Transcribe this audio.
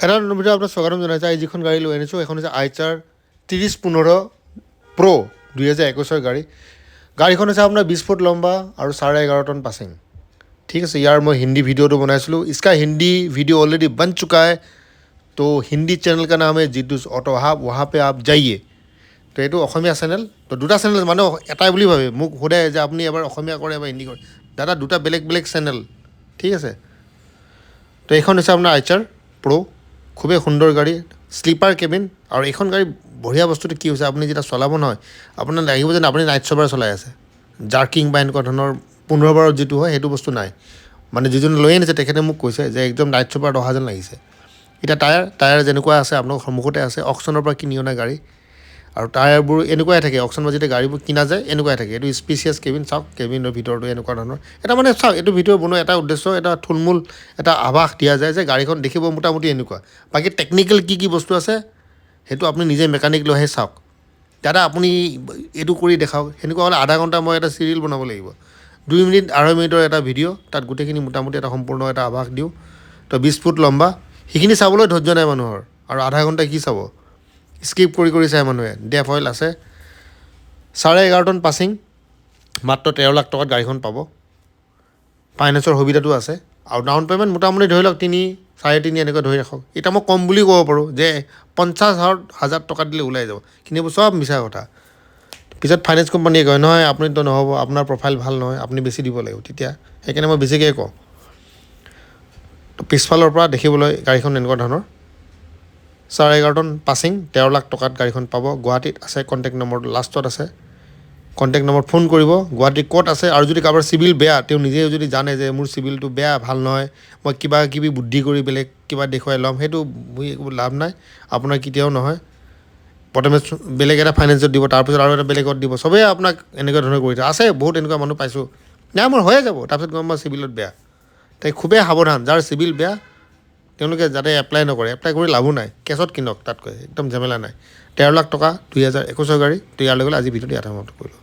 এটা ভিডিঅ' আপোনাক স্বাগতম জনাইছে। আজি যিখন গাড়ী লৈ আনিছোঁ এখন হৈছে আইচাৰ 3015 প্ৰ' 2021 গাড়ী। গাড়ীখন হৈছে আপোনাৰ 20 ফুট লম্বা আৰু 11.5 টন পাছিং। ঠিক আছে, ইয়াৰ মই হিন্দী ভিডিঅ'টো বনাইছিলোঁ। इसका हिंदी वीडियो ऑलरेडी बन चुका है, तो हिंदी चैनल का नाम है जिद्दूस ऑटो हब, वहाँ पे आप जाइए। তো এইটো অসমীয়া চেনেল, তো দুটা চেনেল মানে এটাই বুলি ভাবে। মোক সোধে যে আপুনি এবাৰ অসমীয়া কৰে এবাৰ হিন্দী কৰে। দাদা দুটা বেলেগ বেলেগ চেনেল, ঠিক আছে। তো এইখন হৈছে আপোনাৰ আইচাৰ প্ৰ', খুবেই সুন্দৰ গাড়ী, শ্লিপাৰ কেবিন। আৰু এইখন গাড়ী বঢ়িয়া বস্তুটো কি হৈছে, আপুনি যেতিয়া চলাব নহয় আপোনাৰ লাগিব যেন আপুনি নাইট চুপাৰ চলাই আছে। জাৰ্কিং বা এনেকুৱা ধৰণৰ 15 বাৰত যিটো হয় সেইটো বস্তু নাই। মানে যিজনে লৈ আনিছে তেখেতে মোক কৈছে যে একদম নাইট চুপাৰত অহা যেন লাগিছে। এতিয়া টায়াৰ যেনেকুৱা আছে আপোনালোকৰ সন্মুখতে আছে, অকশ্যনৰ পৰা কিনি অনা গাড়ী। আৰু টায়াৰবোৰ এনেকুৱাই থাকে, অকশ্যন বা যেতিয়া গাড়ীবোৰ কিনা যায় এনেকুৱাই থাকে। এইটো স্পেচিয়াছ কেবিন, চাওক কেবিনৰ ভিতৰটো এনেকুৱা ধৰণৰ। এটা মানে চাওক, এইটো ভিডিঅ' বনোৱা এটা উদ্দেশ্য, এটা থুলমূল এটা আভাস দিয়া যায় যে গাড়ীখন দেখিব মোটামুটি এনেকুৱা। বাকী টেকনিকেল কি কি বস্তু আছে সেইটো আপুনি নিজে মেকানিক লৈ আহি চাওক। দাদা আপুনি এইটো কৰি দেখাওক, সেনেকুৱা হ'লে আধা ঘণ্টা মই এটা চিৰিয়েল বনাব লাগিব। 2 মিনিট 2.5 মিনিটৰ এটা ভিডিঅ', তাত গোটেইখিনি মোটামুটি এটা সম্পূৰ্ণ এটা আভাস দিওঁ। তো 20 ফুট লম্বা, সেইখিনি চাবলৈ ধৈৰ্য নাই মানুহৰ। আৰু আধা ঘণ্টা কি চাব, স্কিপ কৰি চাই মানুহে। ডেফ অইল আছে, 11.5 টন পাছিং, মাত্ৰ 13 লাখ টকাত গাড়ীখন পাব। ফাইনেন্সৰ সুবিধাটো আছে। আৰু ডাউন পে'মেণ্ট মোটামুটি ধৰি লওক 3-3.5 এনেকৈ ধৰি ৰাখক। এতিয়া মই কম বুলি ক'ব পাৰোঁ যে 50,000 টকা দিলে ওলাই যাব, কিন্তু এইবোৰ চব মিছা কথা। পিছত ফাইনেন্স কোম্পানীয়ে কয় নহয় আপুনিতো নহ'ব, আপোনাৰ প্ৰফাইল ভাল নহয়, আপুনি বেছি দিব লাগিব। তেতিয়া সেইকাৰণে মই বেছিকৈ কওঁ। তো পিছফালৰ পৰা দেখিবলৈ গাড়ীখন এনেকুৱা ধৰণৰ, 11.5 টন পাছিং, 13 লাখ টকাত গাড়ীখন পাব। গুৱাহাটীত আছে, কণ্টেক্ট নম্বৰটো লাষ্টত আছে। কণ্টেক্ট নম্বৰ ফোন কৰিব, গুৱাহাটী ক'ত আছে। আৰু যদি কাৰোবাৰ চিভিল বেয়া, তেওঁ নিজেও যদি জানে যে মোৰ চিভিলটো বেয়া, ভাল নহয়, মই কিবা কিবি বুদ্ধি কৰি বেলেগ কিবা দেখুৱাই ল'ম, সেইটো লাভ নাই, আপোনাৰ কেতিয়াও নহয়। প্ৰথমে বেলেগ এটা ফাইনেন্সত দিব, তাৰপিছত আৰু এটা বেলেগত দিব, চবেই আপোনাক এনেকুৱা ধৰণৰ কৰি থাকে। আছে বহুত এনেকুৱা মানুহ পাইছোঁ, নাই মোৰ হৈয়ে যাব, তাৰপিছত গম পাওঁ চিভিলত বেয়া। তাই খুবেই সাৱধান, যাৰ চিভিল বেয়া তেওঁলোকে যাতে এপ্লাই নকৰে, এপ্লাই কৰি লাভো নাই, কেছত কিনক, তাতকৈ একদম ঝামেলা নাই। 13 লাখ টকা 2021 গাড়ী। তো ইয়াৰ লগে আজি ভিডিঅ'টো ইয়াতে সমাপ্ত কৰিলোঁ।